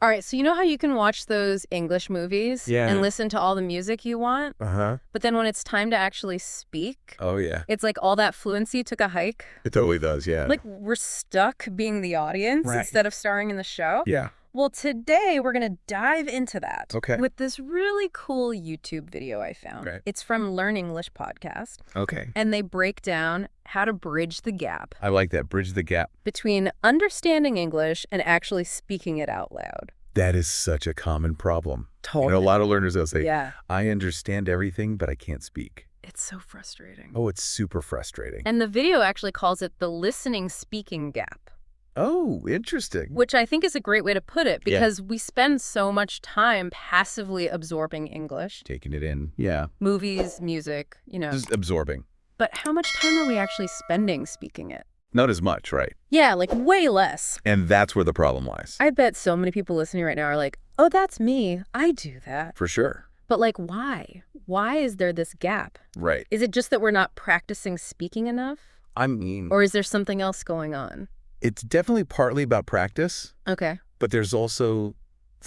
All right, so you know how you can watch those English movies Yeah. and listen to all the music you want? Uh-huh. But then when it's time to actually speak, Oh, yeah. it's like all that fluency took a hike. It totally does, yeah. Like we're stuck being the audience Right. instead of starring in the show. Yeah. Well, today we're going to dive into that Okay. with this really cool YouTube video I found. Right. It's from Learn English podcast, Okay. and they break down how to bridge the gap I like that. Bridge the gap. between understanding English and actually speaking it out loud. That is such a common problem. Totally. A lot of learners, they'll say, Yeah. I understand everything, but I can't speak. It's so frustrating. Oh, it's super frustrating. And the video actually calls it the listening-speaking gap, Oh, interesting. which I think is a great way to put it Yeah. because we spend so much time passively absorbing English, Taking it in. Yeah. movies, music, Just absorbing. But how much time are we actually spending speaking it? Not as much, right? Yeah, like way less. And that's where the problem lies. I bet so many people listening right now are like, oh, that's me. I do that. For sure. But like, why? Why is there this gap? Right. Is it just that we're not practicing speaking enough? I mean, Or is there something else going on? it's definitely partly about practice, Okay. but there's also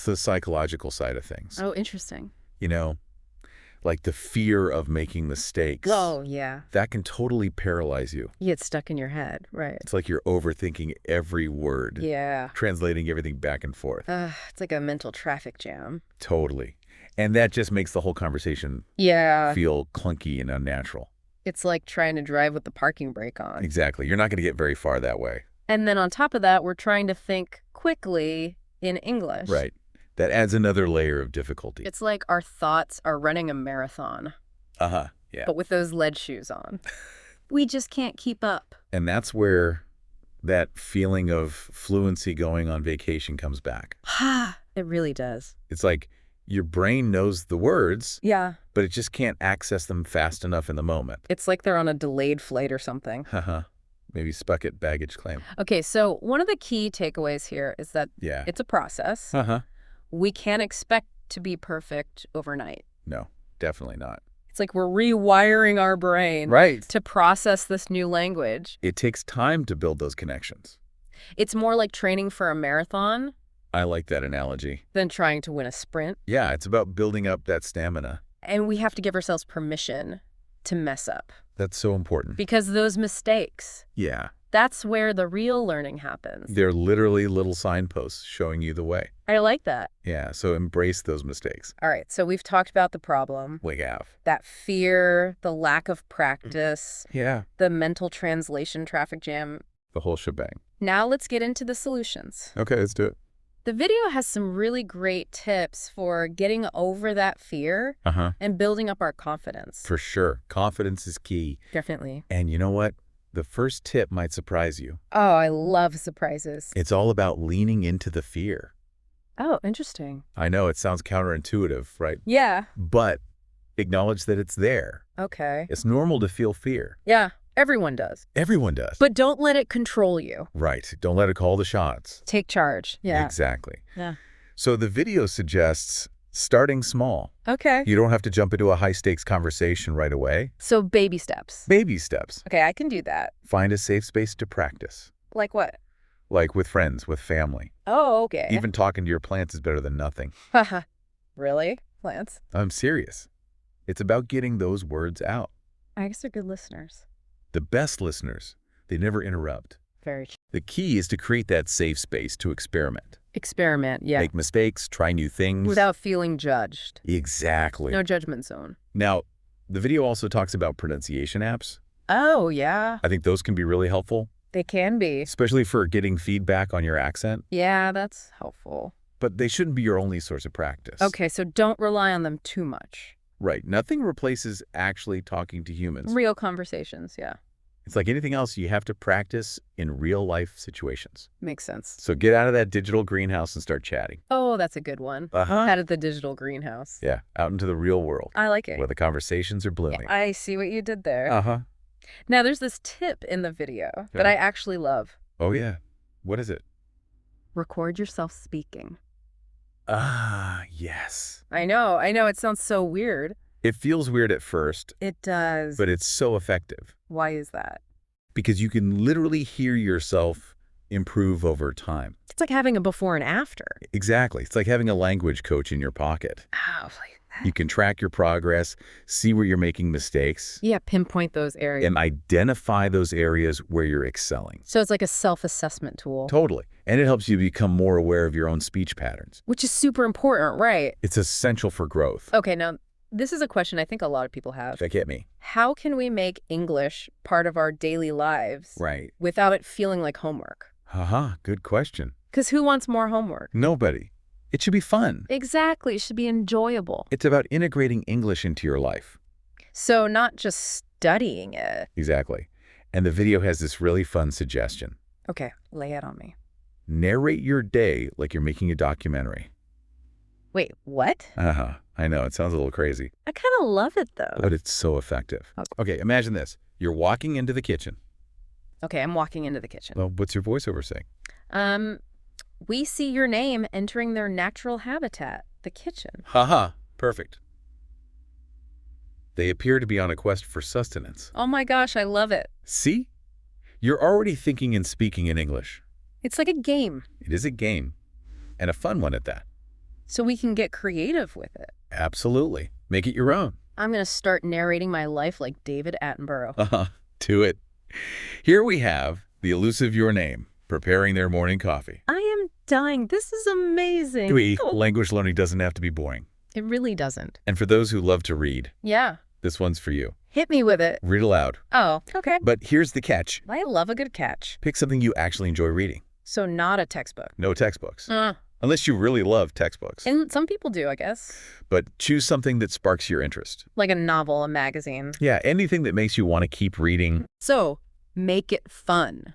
the psychological side of things. Oh, interesting. You know, like the fear of making mistakes. Oh, yeah. That can totally paralyze you. You get stuck in your head, right? It's like you're overthinking every word, Yeah. translating everything back and forth. It's like a mental traffic jam. Totally. And that just makes the whole conversation Yeah. feel clunky and unnatural. It's like trying to drive with the parking brake on. Exactly. You're not going to get very far that way. And then on top of that, we're trying to think quickly in English. Right. That adds another layer of difficulty. It's like our thoughts are running a marathon, Uh-huh. Yeah. but with those lead shoes on. We just can't keep up. And that's where that feeling of fluency going on vacation comes back. Ha! It really does. It's like your brain knows the words, Yeah. but it just can't access them fast enough in the moment. It's like they're on a delayed flight or something. Haha. Maybe Spucket baggage claim. Okay, so one of the key takeaways here is that Yeah. it's a process. Uh-huh. We can't expect to be perfect overnight. No, definitely not. It's like we're rewiring our brain Right. to process this new language. It takes time to build those connections. It's more like training for a marathon I like that analogy. than trying to win a sprint. Yeah, it's about building up that stamina. And we have to give ourselves permission to mess up. That's so important. Because those mistakes, Yeah. that's where the real learning happens. They're literally little signposts showing you the way. I like that. Yeah, so embrace those mistakes. All right, so we've talked about the problem, We have. that fear, the lack of practice, Yeah. the mental translation traffic jam. The whole shebang. Now let's get into the solutions. Okay, let's do it. The video has some really great tips for getting over that fear Uh-huh. and building up our confidence. For sure. Confidence is key. Definitely. And you know what? The first tip might surprise you. Oh, I love surprises. It's all about leaning into the fear. Oh, interesting. I know it sounds counterintuitive, right? Yeah. But acknowledge that it's there. Okay. It's normal to feel fear. Yeah, everyone does. Everyone does. But don't let it control you. Right. Don't let it call the shots. Take charge. Yeah. Exactly. Yeah. So the video suggests starting small. Okay. You don't have to jump into a high-stakes conversation right away. So baby steps. Baby steps. Okay, I can do that. Find a safe space to practice. Like what? Like with friends, with family. Oh, okay. Even talking to your plants is better than nothing. Haha. Really? Plants? I'm serious. It's about getting those words out. I guess they're good listeners. The best listeners, they never interrupt. Very true. The key is to create that safe space to experiment. Experiment, yeah. Make mistakes, try new things. Without feeling judged. Exactly. No judgment zone. Now, the video also talks about pronunciation apps. Oh, yeah. I think those can be really helpful, They can be. especially for getting feedback on your accent. Yeah, that's helpful. But they shouldn't be your only source of practice. Okay, so don't rely on them too much. Right. Nothing replaces actually talking to humans. Real conversations, yeah. It's like anything else, you have to practice in real-life situations. Makes sense. So get out of that digital greenhouse and start chatting. Oh, that's a good one. Uh-huh. Out of the digital greenhouse. Yeah, out into the real world, I like it. where the conversations are blooming. I see what you did there. Uh-huh. Now, there's this tip in the video that Okay. I actually love. Oh, yeah. What is it? Record yourself speaking. Ah, yes. I know. It sounds so weird. It feels weird at first, It does. but it's so effective Why is that? because you can literally hear yourself improve over time. It's like having a before and after. Exactly. It's like having a language coach in your pocket. Oh, like that. You can track your progress, see where you're making mistakes, Yeah, pinpoint those areas. and identify those areas where you're excelling. So it's like a self-assessment tool, Totally. And it helps you become more aware of your own speech patterns. which is super important, right? It's essential for growth. Okay, now this is a question I think a lot of people have. That get me? How can we make English part of our daily lives Right. without it feeling like homework? Haha, good question. Because who wants more homework? Nobody. It should be fun. Exactly. It should be enjoyable. It's about integrating English into your life. So not just studying it. Exactly. And the video has this really fun suggestion. Okay, lay it on me. Narrate your day like you're making a documentary. Wait, what? I know, it sounds a little crazy, I kind of love it, though. but it's so effective. Okay, imagine this. You're walking into the kitchen. Okay, I'm walking into the kitchen. Well, what's your voiceover saying? We see your name entering their natural habitat, the kitchen. Haha, perfect. They appear to be on a quest for sustenance. Oh my gosh, I love it. See? You're already thinking and speaking in English. It's like a game, It is a game, and a fun one at that. so we can get creative with it. Absolutely. Make it your own. I'm going to start narrating my life like David Attenborough. Do it. Here we have the elusive Your Name preparing their morning coffee. I am dying. This is amazing. Language learning doesn't have to be boring. It really doesn't. And for those who love to read, Yeah. this one's for you. Hit me with it. Read aloud. Oh, okay. But here's the catch. I love a good catch. Pick something you actually enjoy reading. So not a textbook. No textbooks. Unless you really love textbooks. And some people do, I guess. But choose something that sparks your interest. Like a novel, a magazine. Yeah, anything that makes you want to keep reading. So make it fun.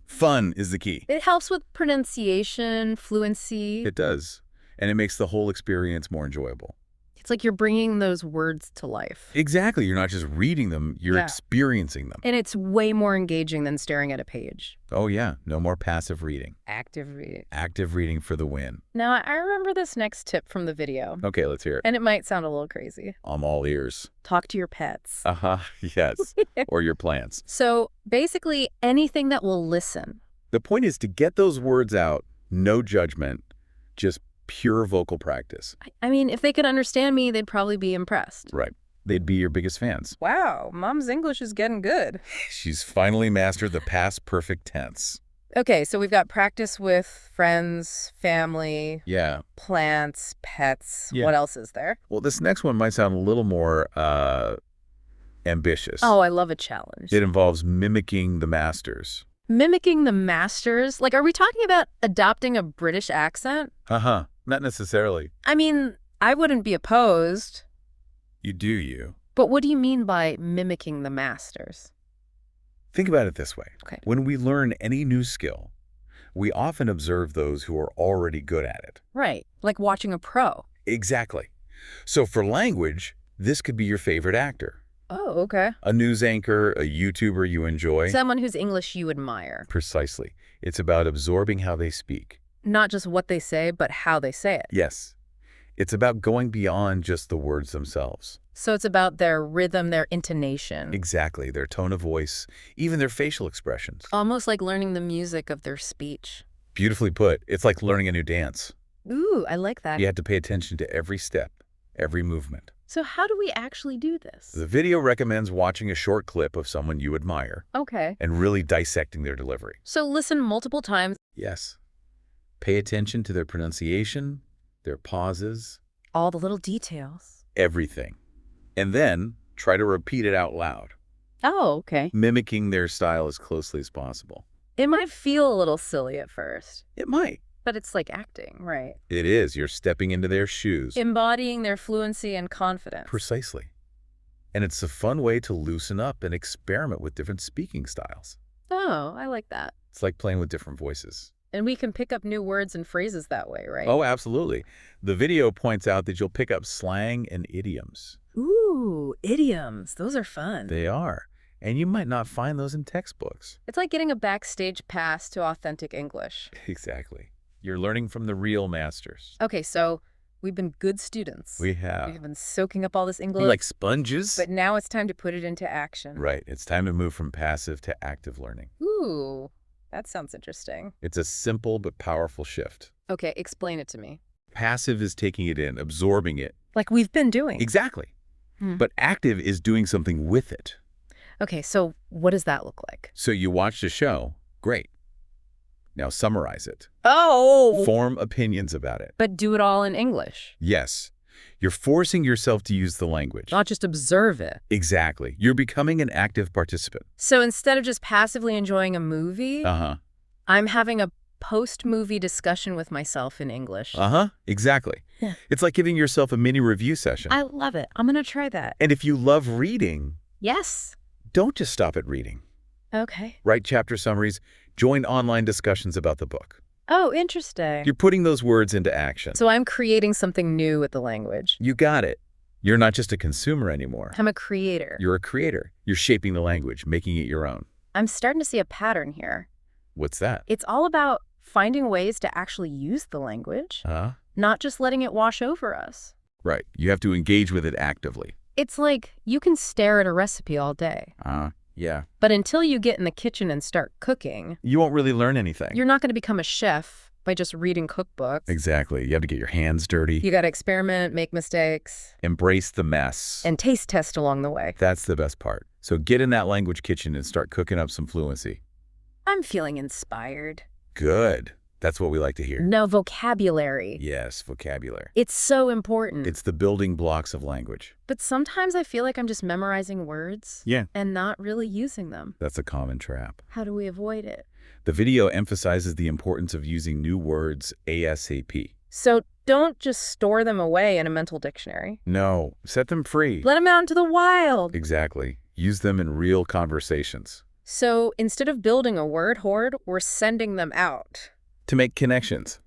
Fun is the key. It helps with pronunciation, fluency. It does. And it makes the whole experience more enjoyable. It's like you're bringing those words to life. Exactly. You're not just reading them, you're Yeah. experiencing them. And it's way more engaging than staring at a page. Oh, yeah. No more passive reading. Active reading. Active reading for the win. Now, I remember this next tip from the video. Okay, let's hear it. And it might sound a little crazy. I'm all ears. Talk to your pets. Yes. Or your plants. So basically anything that will listen. The point is to get those words out, no judgment, just pure vocal practice. I mean, if they could understand me, they'd probably be impressed. Right. They'd be your biggest fans. Wow, Mom's English is getting good. She's finally mastered the past perfect tense. Okay, so we've got practice with friends, family, Yeah. plants, pets. Yeah. What else is there? Well, this next one might sound a little more ambitious. Oh, I love a challenge. It involves mimicking the masters. Mimicking the masters? Like, are we talking about adopting a British accent? Not necessarily. I mean, I wouldn't be opposed. You do you. But what do you mean by mimicking the masters? Think about it this way. Okay. When we learn any new skill, we often observe those who are already good at it. Right. Like watching a pro. Exactly. So for language, this could be your favorite actor. Oh, okay. A news anchor, a YouTuber you enjoy. Someone whose English you admire. Precisely. It's about absorbing how they speak. Not just what they say, but how they say it. Yes. It's about going beyond just the words themselves. So it's about their rhythm, their intonation. Exactly. Their tone of voice, even their facial expressions. Almost like learning the music of their speech. Beautifully put. It's like learning a new dance. Ooh, I like that. You have to pay attention to every step, every movement. So how do we actually do this? The video recommends watching a short clip of someone you admire Okay. and really dissecting their delivery. So listen multiple times. Yes. Pay attention to their pronunciation, their pauses, All the little details. everything. And then try to repeat it out loud, Oh, okay. mimicking their style as closely as possible. It might feel a little silly at first, It might. but it's like acting, right? It is. You're stepping into their shoes. Embodying their fluency and confidence. Precisely. And it's a fun way to loosen up and experiment with different speaking styles. Oh, I like that. It's like playing with different voices. And we can pick up new words and phrases that way, right? Oh, absolutely. The video points out that you'll pick up slang and idioms. Ooh, idioms. Those are fun. They are. And you might not find those in textbooks. It's like getting a backstage pass to authentic English. Exactly. You're learning from the real masters. Okay, so we've been good students. We have. We've been soaking up all this English. Like sponges. But now it's time to put it into action. Right. It's time to move from passive to active learning. Ooh, That sounds interesting. It's a simple but powerful shift. Okay, explain it to me. Passive is taking it in, absorbing it. Like we've been doing. Exactly. Hmm. But active is doing something with it. Okay, so what does that look like? So you watched a show. Great. Now summarize it. Oh! Form opinions about it. But do it all in English. Yes. You're forcing yourself to use the language. Not just observe it. Exactly. You're becoming an active participant. So instead of just passively enjoying a movie, I'm having a post-movie discussion with myself in English. Exactly. Yeah. It's like giving yourself a mini review session. I love it. I'm going to try that. And if you love reading, Yes. don't just stop at reading. Okay. Write chapter summaries, join online discussions about the book. Oh, interesting. You're putting those words into action. So I'm creating something new with the language. You got it. You're not just a consumer anymore. I'm a creator. You're a creator. You're shaping the language, making it your own. I'm starting to see a pattern here. What's that? It's all about finding ways to actually use the language, not just letting it wash over us. Right. You have to engage with it actively. It's like you can stare at a recipe all day, Yeah. but until you get in the kitchen and start cooking, You won't really learn anything. you're not going to become a chef by just reading cookbooks. Exactly. You have to get your hands dirty. You got to experiment, make mistakes, Embrace the mess. and taste test along the way. That's the best part. So get in that language kitchen and start cooking up some fluency. I'm feeling inspired. Good. That's what we like to hear. No, vocabulary. Yes, vocabulary. It's so important. It's the building blocks of language. But sometimes I feel like I'm just memorizing words Yeah. and not really using them. That's a common trap. How do we avoid it? The video emphasizes the importance of using new words ASAP. So don't just store them away in a mental dictionary. No, set them free. Let them out into the wild. Exactly. Use them in real conversations. So instead of building a word hoard, we're sending them out. To make connections.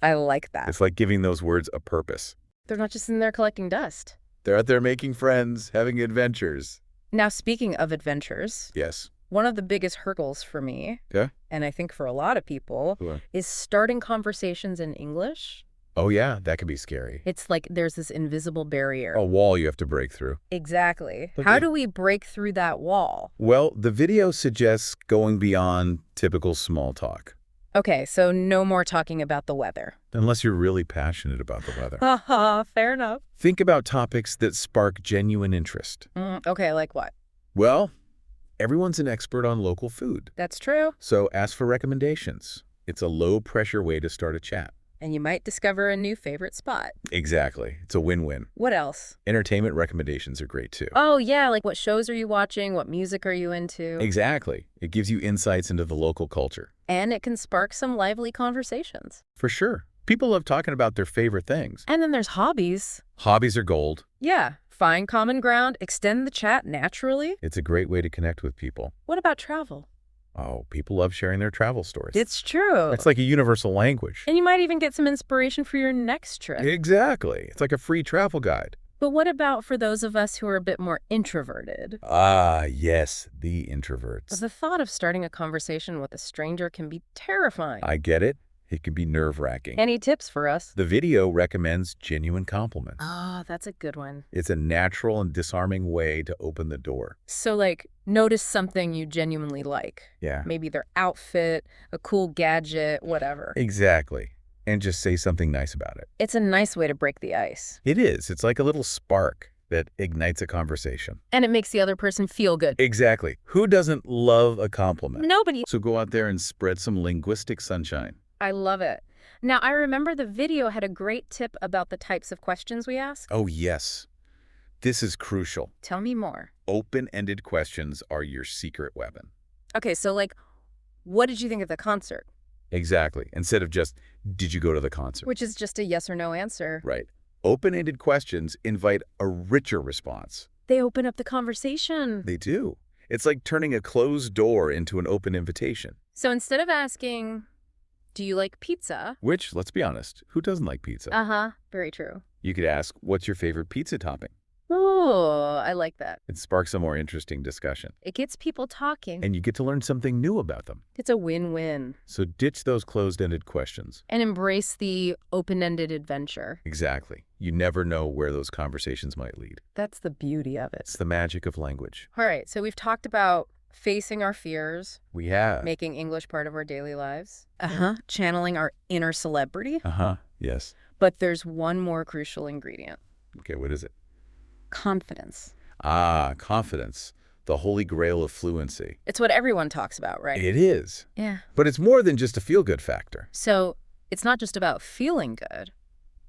I like that. It's like giving those words a purpose. They're not just in there collecting dust. They're out there making friends, having adventures. Now, speaking of adventures, Yes. one of the biggest hurdles for me, Yeah? and I think for a lot of people, is starting conversations in English. Oh, yeah, that can be scary. It's like there's this invisible barrier. A wall you have to break through. Exactly. Okay. How do we break through that wall? Well, the video suggests going beyond typical small talk. Okay, so no more talking about the weather. Unless you're really passionate about the weather. Haha, fair enough. Think about topics that spark genuine interest. Okay, like what? Well, everyone's an expert on local food. That's true. So ask for recommendations. It's a low-pressure way to start a chat. And you might discover a new favorite spot. Exactly. It's a win-win. What else? Entertainment recommendations are great too. Oh, yeah, like what shows are you watching? What music are you into? Exactly. It gives you insights into the local culture. And it can spark some lively conversations. For sure. People love talking about their favorite things. And then there's hobbies. Hobbies are gold. Yeah, find common ground, extend the chat naturally. It's a great way to connect with people. What about travel? Oh, people love sharing their travel stories. It's true. It's like a universal language. And you might even get some inspiration for your next trip. Exactly. It's like a free travel guide. But what about for those of us who are a bit more introverted? Ah, yes, the introverts. The thought of starting a conversation with a stranger can be terrifying. I get it. It can be nerve-wracking. Any tips for us? The video recommends genuine compliments. Ah, that's a good one. It's a natural and disarming way to open the door. So, like, notice something you genuinely like. Yeah. Maybe their outfit, a cool gadget, whatever. Exactly. And just say something nice about it. It's a nice way to break the ice. It is. It's like a little spark that ignites a conversation. And it makes the other person feel good. Exactly. Who doesn't love a compliment? Nobody. So go out there and spread some linguistic sunshine. I love it. Now, I remember the video had a great tip about the types of questions we ask. Oh, yes. This is crucial. Tell me more. Open-ended questions are your secret weapon. Okay, so like, what did you think of the concert? Exactly. Instead of just, did you go to the concert? Which is just a yes or no answer. Right. Open-ended questions invite a richer response. They open up the conversation. They do. It's like turning a closed door into an open invitation. So instead of asking, do you like pizza? Which, let's be honest, who doesn't like pizza? Uh-huh, very true. You could ask, what's your favorite pizza topping? Oh, I like that. It sparks a more interesting discussion. It gets people talking. And you get to learn something new about them. It's a win-win. So ditch those closed-ended questions. And embrace the open-ended adventure. Exactly. You never know where those conversations might lead. That's the beauty of it. It's the magic of language. All right, so we've talked about Facing our fears, We have. making English part of our daily lives. Channeling our inner celebrity. Yes. But there's one more crucial ingredient. Okay, what is it? Confidence. Confidence. The holy grail of fluency. It's what everyone talks about, right? It is. Yeah. But it's more than just a feel-good factor. So it's not just about feeling good.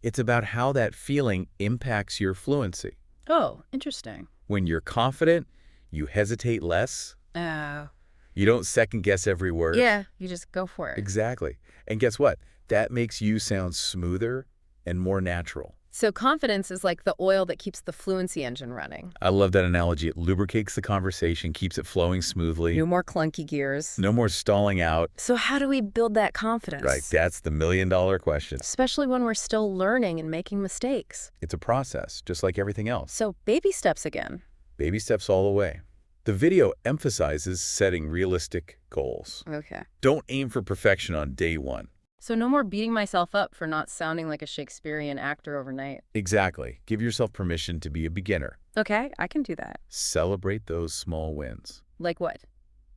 It's about how that feeling impacts your fluency. Oh, interesting. When you're confident, you hesitate less. Oh. You don't second-guess every word. Yeah, you just go for it. Exactly. And guess what? That makes you sound smoother and more natural. So confidence is like the oil that keeps the fluency engine running. I love that analogy. It lubricates the conversation, keeps it flowing smoothly. No more clunky gears. No more stalling out. So how do we build that confidence? Right, that's the million-dollar question. Especially when we're still learning and making mistakes. It's a process, just like everything else. So baby steps again. Baby steps all the way. The video emphasizes setting realistic goals. Okay. Don't aim for perfection on day one. So no more beating myself up for not sounding like a Shakespearean actor overnight. Exactly. Give yourself permission to be a beginner. Okay, I can do that. Celebrate those small wins. Like what?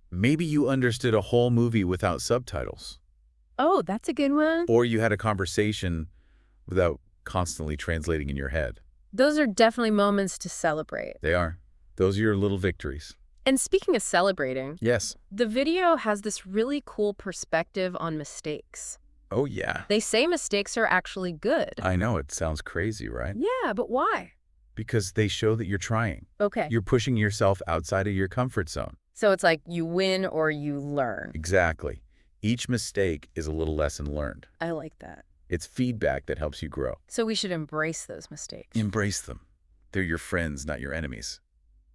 Maybe you understood a whole movie without subtitles. Oh, that's a good one. Or you had a conversation without constantly translating in your head. Those are definitely moments to celebrate. They are. Those are your little victories. And speaking of celebrating, Yes. the video has this really cool perspective on mistakes. Oh, yeah. They say mistakes are actually good. I know, it sounds crazy, right? Yeah, but why? Because they show that you're trying. Okay. You're pushing yourself outside of your comfort zone. So it's like you win or you learn. Exactly. Each mistake is a little lesson learned. I like that. It's feedback that helps you grow. So we should embrace those mistakes. Embrace them. They're your friends, not your enemies.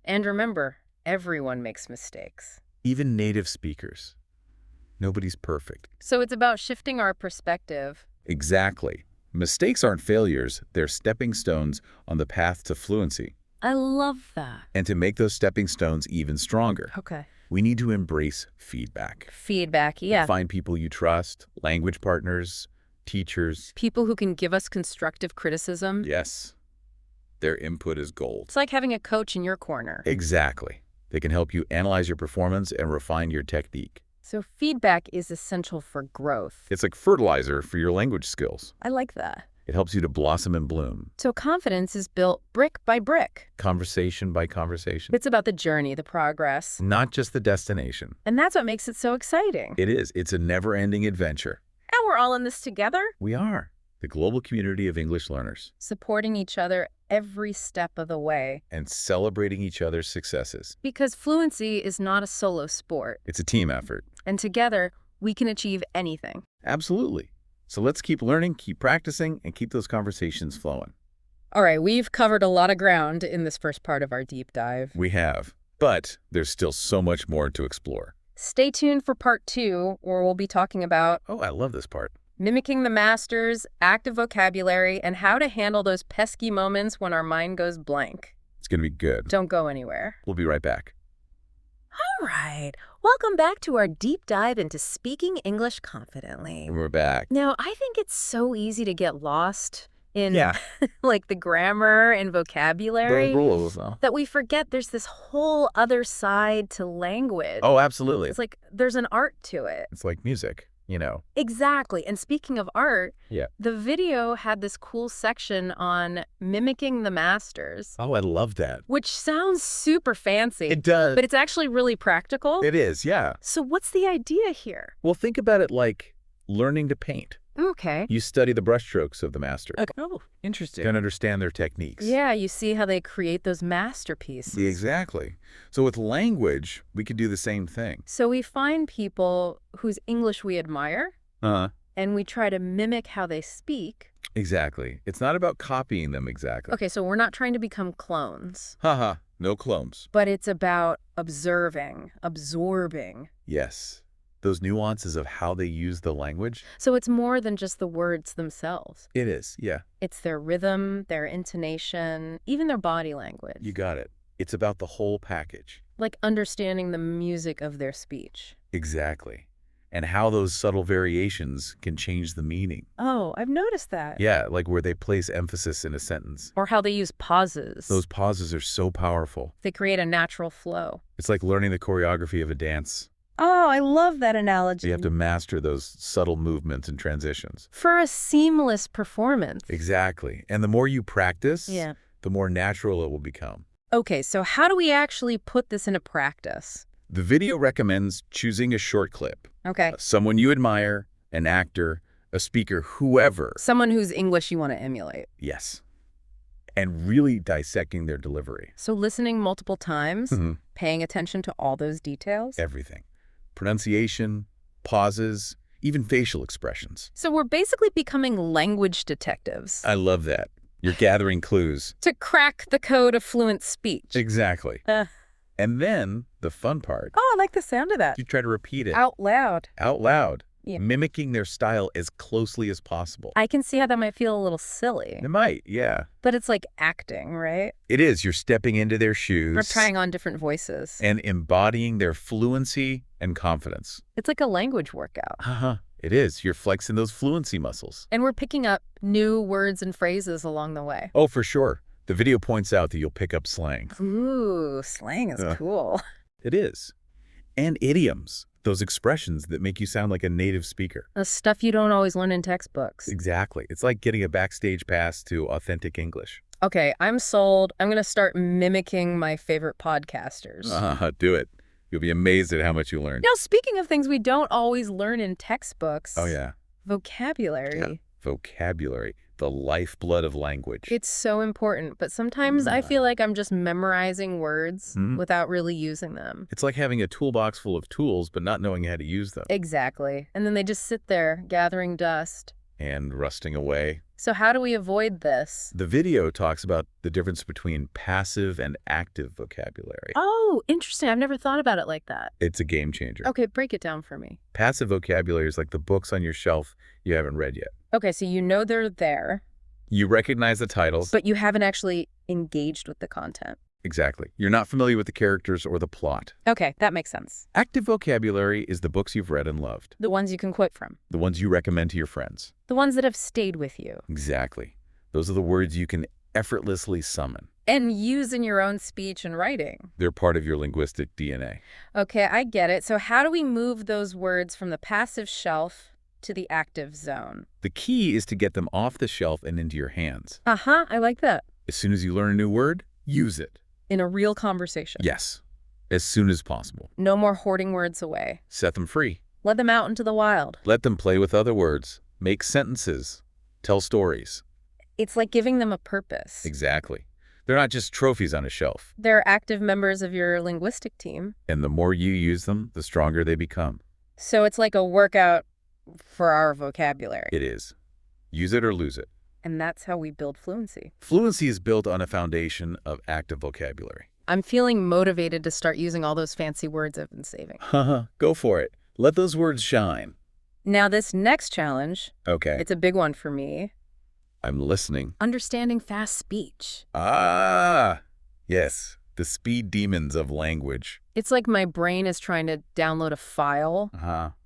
And remember, everyone makes mistakes. Even native speakers. Nobody's perfect. So it's about shifting our perspective. Exactly. Mistakes aren't failures. They're stepping stones on the path to fluency. I love that. And to make those stepping stones even stronger, Okay. we need to embrace feedback. Feedback, yeah. Find people you trust, language partners, teachers. People who can give us constructive criticism. Yes. Their input is gold. It's like having a coach in your corner. Exactly. They can help you analyze your performance and refine your technique. So feedback is essential for growth. It's like fertilizer for your language skills. I like that. It helps you to blossom and bloom, So confidence is built brick by brick. conversation by conversation. It's about the journey, the progress. Not just the destination. And that's what makes it so exciting. It is. It's a never-ending adventure. And we're all in this together, We are the global community of English learners supporting each other every step of the way. and celebrating each other's successes. Because fluency is not a solo sport. It's a team effort. And together, we can achieve anything. Absolutely. So let's keep learning, keep practicing, and keep those conversations flowing. All right, we've covered a lot of ground in this first part of our deep dive. We have. But there's still so much more to explore. Stay tuned for part 2, where we'll be talking about Oh, I love this part. mimicking the masters, active vocabulary, and how to handle those pesky moments when our mind goes blank. It's going to be good. Don't go anywhere. We'll be right back. All right. Welcome back to our deep dive into speaking English confidently. And we're back. Now, I think it's so easy to get lost in Yeah. like the grammar and vocabulary rules, though. that we forget there's this whole other side to language. Oh, absolutely. It's like there's an art to it. It's like music, you know. Exactly. And speaking of art, Yeah. the video had this cool section on mimicking the masters, Oh, I love that. which sounds super fancy, It does. but it's actually really practical. It is, yeah. So what's the idea here? Well, think about it like learning to paint. Okay. You study the brushstrokes of the master. Oh, interesting. Then understand their techniques. Yeah, you see how they create those masterpieces. Exactly. So with language, we could do the same thing. So we find people whose English we admire, and we try to mimic how they speak. Exactly. It's not about copying them exactly. Okay, so we're not trying to become clones, Haha, no clones. but it's about observing, absorbing. Yes. Those nuances of how they use the language. So it's more than just the words themselves. It is, yeah. It's their rhythm, their intonation, even their body language. You got it. It's about the whole package. Like understanding the music of their speech. Exactly. and how those subtle variations can change the meaning. Oh, I've noticed that. Yeah, like where they place emphasis in a sentence. Or how they use pauses. Those pauses are so powerful. They create a natural flow. It's like learning the choreography of a dance. Oh, I love that analogy. You have to master those subtle movements and transitions. For a seamless performance. Exactly. And the more you practice, Yeah. the more natural it will become. Okay, so how do we actually put this into practice? The video recommends choosing a short clip. Okay. Someone you admire, an actor, a speaker, whoever. Someone whose English you want to emulate. Yes. And really dissecting their delivery. So listening multiple times, paying attention to all those details. Everything. Pronunciation, pauses, even facial expressions. So we're basically becoming language detectives. I love that. You're gathering clues. To crack the code of fluent speech. Exactly. And then, the fun part, Oh, I like the sound of that. you try to repeat it Out loud. out loud, Yeah. mimicking their style as closely as possible. I can see how that might feel a little silly. It might, yeah. But it's like acting, right? It is. You're stepping into their shoes. We're trying on different voices. And embodying their fluency and confidence. It's like a language workout. It is. You're flexing those fluency muscles. And we're picking up new words and phrases along the way. Oh, for sure. The video points out that you'll pick up slang. Ooh, slang is cool. It is. And idioms, those expressions that make you sound like a native speaker. The stuff you don't always learn in textbooks. Exactly. It's like getting a backstage pass to authentic English. Okay, I'm sold. I'm going to start mimicking my favorite podcasters. Do it. You'll be amazed at how much you learn. Now, speaking of things we don't always learn in textbooks. Oh, yeah. Vocabulary. Yeah. Vocabulary, the lifeblood of language. It's so important, but sometimes I feel like I'm just memorizing words without really using them. It's like having a toolbox full of tools, but not knowing how to use them. Exactly. And then they just sit there, gathering dust. And rusting away. So how do we avoid this? The video talks about the difference between passive and active vocabulary. Oh, interesting. I've never thought about it like that. It's a game changer. Okay, break it down for me. Passive vocabulary is like the books on your shelf you haven't read yet. Okay, so you know they're there, You recognize the titles. but you haven't actually engaged with the content. Exactly. You're not familiar with the characters or the plot. Okay, that makes sense. Active vocabulary is the books you've read and loved. The ones you can quote from. The ones you recommend to your friends. The ones that have stayed with you. Exactly. Those are the words you can effortlessly summon. And use in your own speech and writing. They're part of your linguistic DNA. Okay, I get it. So how do we move those words from the passive shelf to the active zone? The key is to get them off the shelf and into your hands. I like that. As soon as you learn a new word, use it. In a real conversation. Yes. As soon as possible. No more hoarding words away. Set them free. Let them out into the wild. Let them play with other words. Make sentences. Tell stories. It's like giving them a purpose. Exactly. They're not just trophies on a shelf. They're active members of your linguistic team. And the more you use them, the stronger they become. So it's like a workout for our vocabulary. It is. Use it or lose it. And that's how we build fluency. Fluency is built on a foundation of active vocabulary. I'm feeling motivated to start using all those fancy words I've been saving. Go for it. Let those words shine. Now this next challenge, Okay. it's a big one for me. I'm listening. Understanding fast speech. Yes. The speed demons of language. It's like my brain is trying to download a file,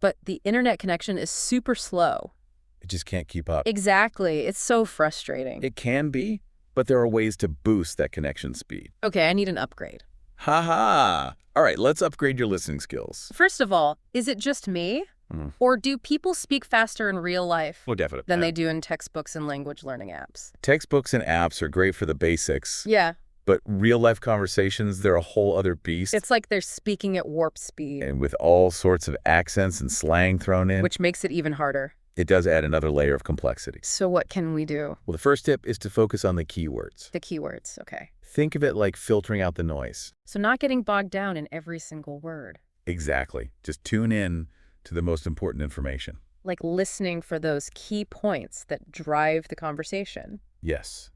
but the internet connection is super slow. It just can't keep up. Exactly. It's so frustrating. It can be, but there are ways to boost that connection speed. Okay, I need an upgrade. All right, let's upgrade your listening skills. First of all, is it just me? Or do people speak faster in real life Well, definitely. than they do in textbooks and language learning apps? Textbooks and apps are great for the basics, Yeah, but real-life conversations, they're a whole other beast. it's like they're speaking at warp speed, And with all sorts of accents and slang thrown in, which makes it even harder. it does add another layer of complexity. So what can we do? Well, the first tip is to focus on the keywords. The keywords, okay. Think of it like filtering out the noise. So not getting bogged down in every single word. Exactly. Just tune in to the most important information. Like listening for those key points that drive the conversation. Yes.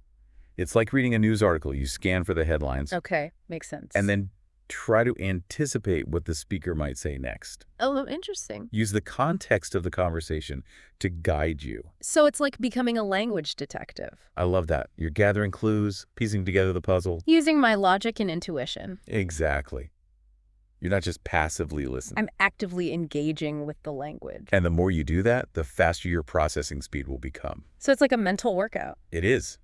It's like reading a news article. You scan for the headlines Okay, makes sense. and then try to anticipate what the speaker might say next. Oh, interesting. Use the context of the conversation to guide you. So it's like becoming a language detective. I love that. You're gathering clues, piecing together the puzzle. Using my logic and intuition. Exactly. You're not just passively listening. I'm actively engaging with the language. And the more you do that, the faster your processing speed will become. So it's like a mental workout. It is.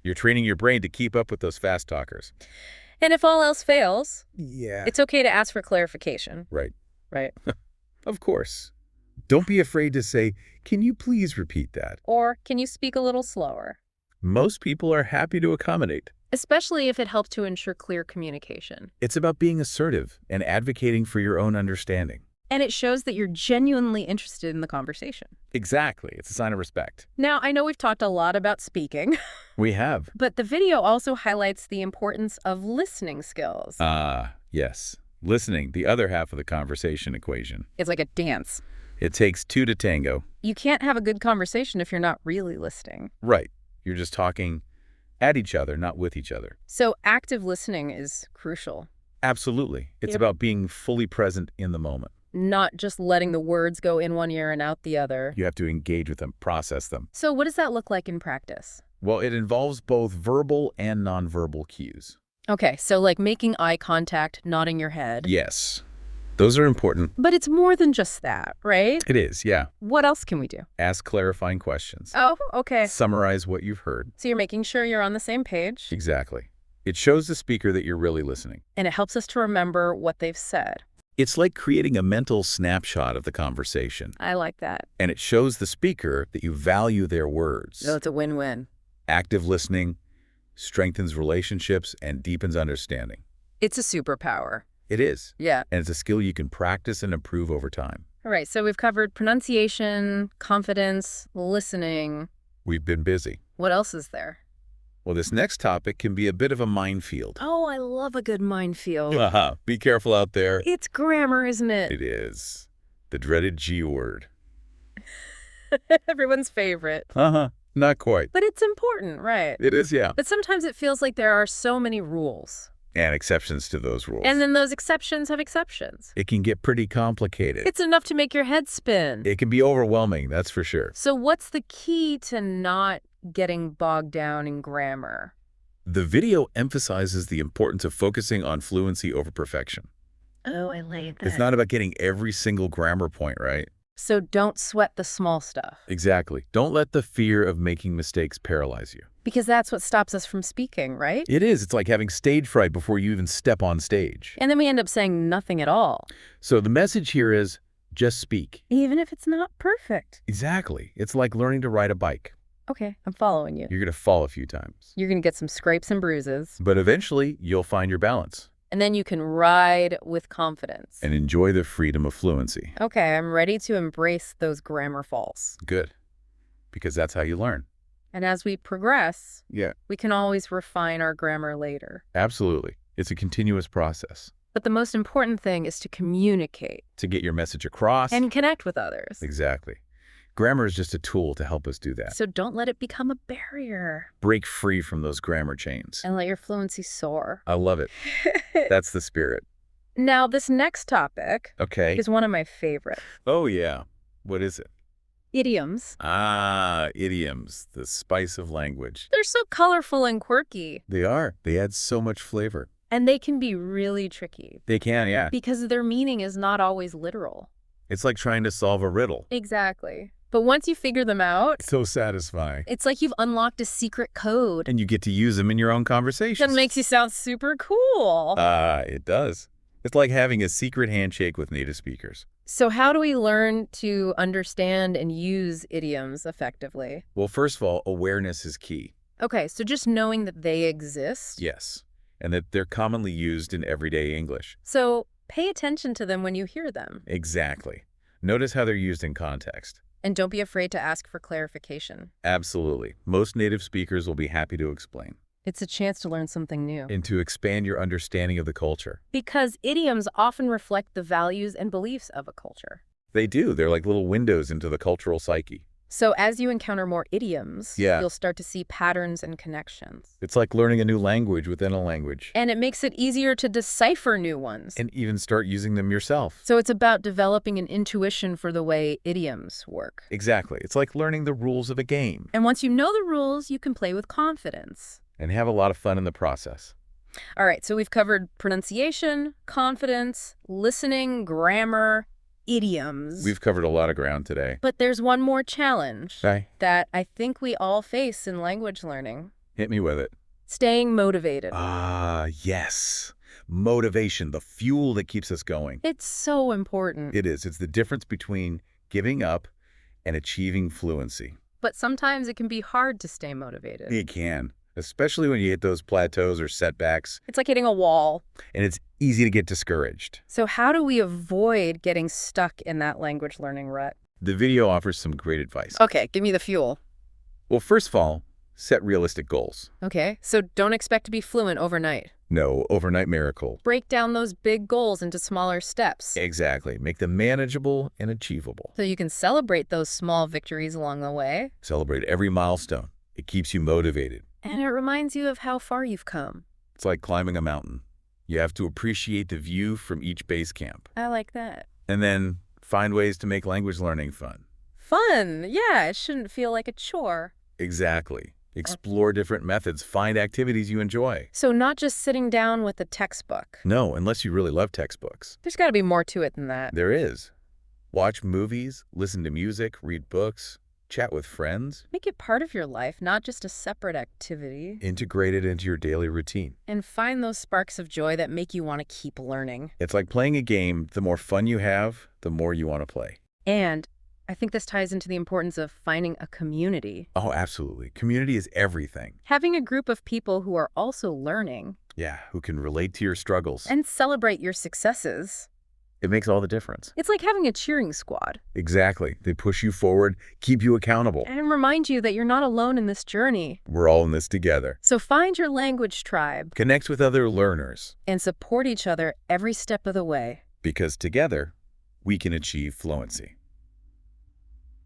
You're training your brain to keep up with those fast talkers. And if all else fails, Yeah. it's okay to ask for clarification. Right. Right. Of course. Don't be afraid to say, "Can you please repeat that?" Or can you speak a little slower? Most people are happy to accommodate. Especially if it helps to ensure clear communication. It's about being assertive and advocating for your own understanding. And it shows that you're genuinely interested in the conversation. Exactly. It's a sign of respect. Now, I know we've talked a lot about speaking, We have. but the video also highlights the importance of listening skills. Yes. Listening, the other half of the conversation equation. It's like a dance. It takes two to tango. You can't have a good conversation if you're not really listening. Right. You're just talking at each other, not with each other. So active listening is crucial. Absolutely. It's Yep. about being fully present in the moment. Not just letting the words go in one ear and out the other. You have to engage with them, process them. So what does that look like in practice? Well, it involves both verbal and nonverbal cues. Okay, so like making eye contact, nodding your head. Yes. Those are important. But it's more than just that, right? It is, yeah. What else can we do? Ask clarifying questions. Oh, okay. Summarize what you've heard. So you're making sure you're on the same page. Exactly. It shows the speaker that you're really listening. And it helps us to remember what they've said. It's like creating a mental snapshot of the conversation. I like that. And it shows the speaker that you value their words. So it's a win-win. Active listening strengthens relationships and deepens understanding. It's a superpower. It is. Yeah. And it's a skill you can practice and improve over time. All right, so we've covered pronunciation, confidence, listening. We've been busy. What else is there? Well, this next topic can be a bit of a minefield. Oh, I love a good minefield. Be careful out there. It's grammar, isn't it? It is. The dreaded G word. Everyone's favorite. Not quite. But it's important, right? It is, yeah. But sometimes it feels like there are so many rules. And exceptions to those rules. And then those exceptions have exceptions. It can get pretty complicated. It's enough to make your head spin. It can be overwhelming, that's for sure. So what's the key to not getting bogged down in grammar? The video emphasizes the importance of focusing on fluency over perfection. Oh, I like that. It's not about getting every single grammar point right. So don't sweat the small stuff. Exactly. Don't let the fear of making mistakes paralyze you. Because that's what stops us from speaking, right? It is. It's like having stage fright before you even step on stage. And then we end up saying nothing at all. So the message here is just speak. Even if it's not perfect. Exactly. It's like learning to ride a bike. Okay, I'm following you. You're going to fall a few times. You're going to get some scrapes and bruises. But eventually, you'll find your balance. And then you can ride with confidence. And enjoy the freedom of fluency. Okay, I'm ready to embrace those grammar falls. Good. Because that's how you learn. And as we progress, Yeah. we can always refine our grammar later. Absolutely. It's a continuous process. But the most important thing is to communicate To get your message across. and connect with others. Exactly. Grammar is just a tool to help us do that. So don't let it become a barrier Break free from those grammar chains. and let your fluency soar. I love it. That's the spirit. Now, this next topic Okay. is one of my favorite. Oh, yeah. What is it? Idioms. Idioms, the spice of language. They're so colorful and quirky, They are. They add so much flavor. and they can be really tricky They can, yeah. because their meaning is not always literal. It's like trying to solve a riddle. Exactly. But once you figure them out, So satisfying. it's like you've unlocked a secret code. And you get to use them in your own conversations. That makes you sound super cool. It does. It's like having a secret handshake with native speakers. So how do we learn to understand and use idioms effectively? Well, first of all, awareness is key. Okay, so just knowing that they exist. Yes. And that they're commonly used in everyday English. So pay attention to them when you hear them. Exactly. Notice how they're used in context. And don't be afraid to ask for clarification. Absolutely. Most native speakers will be happy to explain. It's a chance to learn something new. And to expand your understanding of the culture. Because idioms often reflect the values and beliefs of a culture. They do. They're like little windows into the cultural psyche. So as you encounter more idioms, Yeah. you'll start to see patterns and connections. It's like learning a new language within a language. And it makes it easier to decipher new ones. And even start using them yourself. So it's about developing an intuition for the way idioms work. Exactly. It's like learning the rules of a game. And once you know the rules, you can play with confidence. And have a lot of fun in the process. All right, so we've covered pronunciation, confidence, listening, grammar, idioms. We've covered a lot of ground today. But there's one more challenge Okay. that I think we all face in language learning. Hit me with it. Staying motivated. Ah, yes. Motivation, the fuel that keeps us going. It's so important. It is. It's the difference between giving up and achieving fluency. But sometimes it can be hard to stay motivated. It can, especially when you hit those plateaus or setbacks, It's like hitting a wall. and it's easy to get discouraged. So how do we avoid getting stuck in that language learning rut? The video offers some great advice. Okay, give me the fuel. Well, first of all, set realistic goals. Okay, so don't expect to be fluent overnight. No overnight miracle. Break down those big goals into smaller steps Exactly. Make them manageable and achievable. so you can celebrate those small victories along the way. Celebrate every milestone. It keeps you motivated. And it reminds you of how far you've come. It's like climbing a mountain. You have to appreciate the view from each base camp. I like that. And then find ways to make language learning fun. Fun! Yeah, it shouldn't feel like a chore. Exactly. Explore different methods. Find activities you enjoy. So not just sitting down with a textbook. No, unless you really love textbooks. There's got to be more to it than that. There is. Watch movies, listen to music, read books, chat with friends. Make it part of your life, not just a separate activity. Integrate it into your daily routine. And find those sparks of joy that make you want to keep learning. It's like playing a game. The more fun you have, the more you want to play. And I think this ties into the importance of finding a community. Oh, absolutely. Community is everything. Having a group of people who are also learning Yeah, who can relate to your struggles. and celebrate your successes. It makes all the difference. It's like having a cheering squad Exactly. They push you forward, keep you accountable. and remind you that you're not alone in this journey. We're all in this together. So find your language tribe Connect with other learners, and support each other every step of the way. because together we can achieve fluency.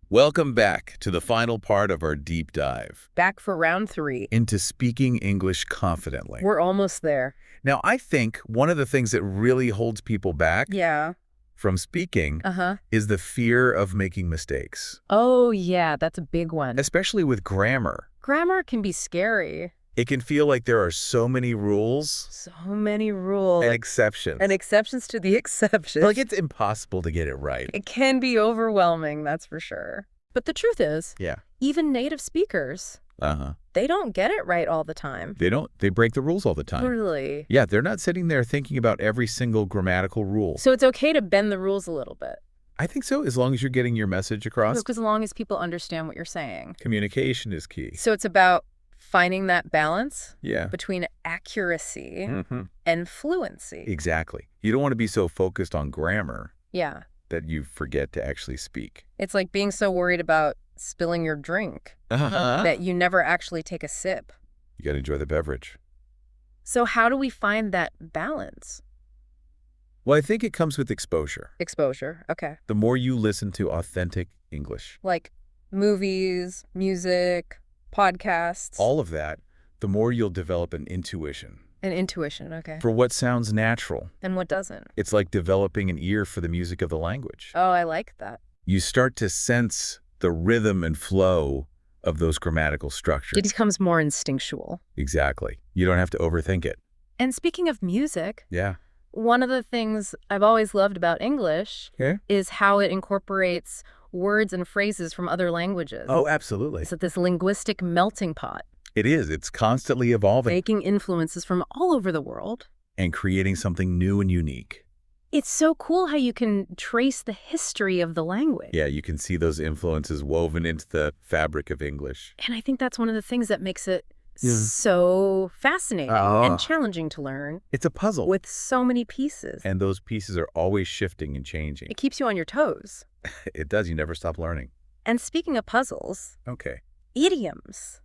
Welcome back to the final part of our deep dive Back for round 3. into speaking English confidently. We're almost there. Now, I think one of the things that really holds people back Yeah. from speaking Uh-huh. is the fear of making mistakes, Oh, yeah, that's a big one. especially with grammar. Grammar can be scary. It can feel like there are so many rules So many rules. and exceptions. And exceptions to the exceptions. Like it's impossible to get it right. It can be overwhelming, that's for sure. But the truth is, Yeah. even native speakers, Uh-huh. they don't get it right all the time. They don't. They break the rules all the time. Really. Yeah, they're not sitting there thinking about every single grammatical rule. So it's okay to bend the rules a little bit. I think so, as long as you're getting your message across. Because as long as people understand what you're saying. Communication is key. So it's about finding that balance Yeah. between accuracy Mm-hmm. and fluency. Exactly. You don't want to be so focused on grammar Yeah. that you forget to actually speak. It's like being so worried about spilling your drink that you never actually take a sip. You got to enjoy the beverage. So how do we find that balance? Well, I think it comes with exposure. Exposure. Okay. The more you listen to authentic English, Like movies, music, podcasts, all of that, the more you'll develop an intuition and intuition. Okay. for what sounds natural. And what doesn't? It's like developing an ear for the music of the language. Oh, I like that. You start to sense the rhythm and flow of those grammatical structures. It becomes more instinctual. Exactly. You don't have to overthink it. And speaking of music, Yeah. one of the things I've always loved about English Okay. is how it incorporates words and phrases from other languages. Oh, absolutely. It's this linguistic melting pot, It is. It's constantly evolving taking influences from all over the world. and creating something new and unique. It's so cool how you can trace the history of the language. Yeah, you can see those influences woven into the fabric of English. And I think that's one of the things that makes it Yeah. so fascinating Oh. and challenging to learn It's a puzzle. with so many pieces. And those pieces are always shifting and changing. It keeps you on your toes. It does. You never stop learning. And speaking of puzzles, Okay. idioms,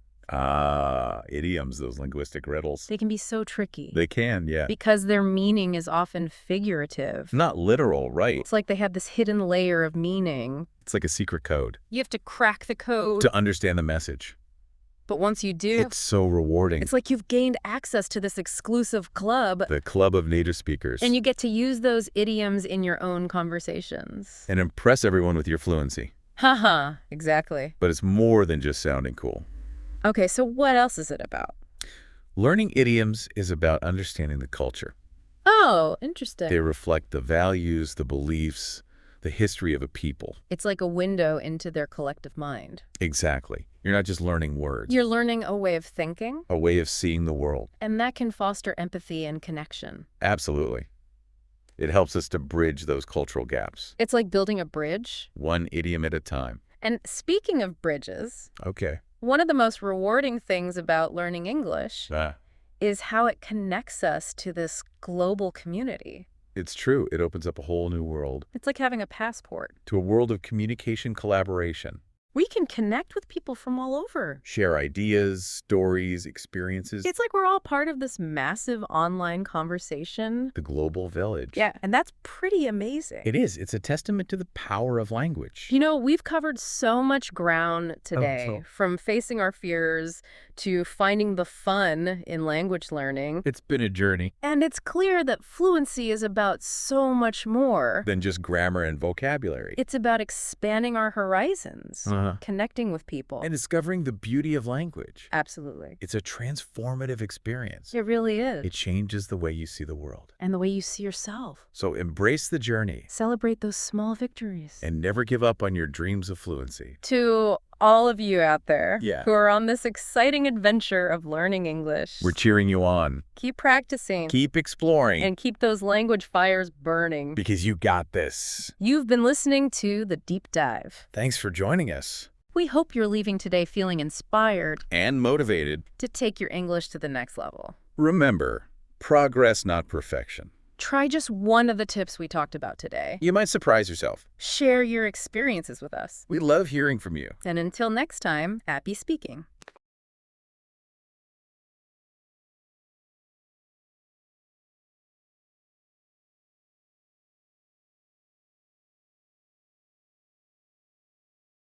Idioms, those linguistic riddles. they can be so tricky They can, yeah. because their meaning is often figurative. Not literal, right? It's like they have this hidden layer of meaning. It's like a secret code You have to crack the code. to understand the message. But once you do, It's so rewarding. it's like you've gained access to this exclusive club, The club of native speakers. and you get to use those idioms in your own conversations. And impress everyone with your fluency. Haha, exactly. But it's more than just sounding cool. Okay, so what else is it about? Learning idioms is about understanding the culture. Oh, interesting. They reflect the values, the beliefs, the history of a people. It's like a window into their collective mind. Exactly. You're not just learning words. You're learning a way of thinking, a way of seeing the world. and that can foster empathy and connection. Absolutely. It helps us to bridge those cultural gaps. It's like building a bridge. One idiom at a time. And speaking of bridges, Okay. one of the most rewarding things about learning English is how it connects us to this global community. It's true. It opens up a whole new world. It's like having a passport. To a world of communication, collaboration. We can connect with people from all over. Share ideas, stories, experiences. It's like we're all part of this massive online conversation. The global village. Yeah, and that's pretty amazing. It is. It's a testament to the power of language. You know, we've covered so much ground today, so- from facing our fears to finding the fun in language learning. It's been a journey. And it's clear that fluency is about so much more. Than just grammar and vocabulary. It's about expanding our horizons, connecting with people. And discovering the beauty of language. Absolutely. It's a transformative experience. It really is. It changes the way you see the world. And the way you see yourself. So embrace the journey Celebrate those small victories. and never give up on your dreams of fluency. To all of you out there Yeah. who are on this exciting adventure of learning English, We're cheering you on. keep practicing Keep exploring. and keep those language fires burning. Because you got this. You've been listening to The Deep Dive. Thanks for joining us. We hope you're leaving today feeling inspired And motivated. to take your English to the next level. Remember, progress, not perfection. Try just one of the tips we talked about today. You might surprise yourself. Share your experiences with us. We love hearing from you. And until next time, happy speaking.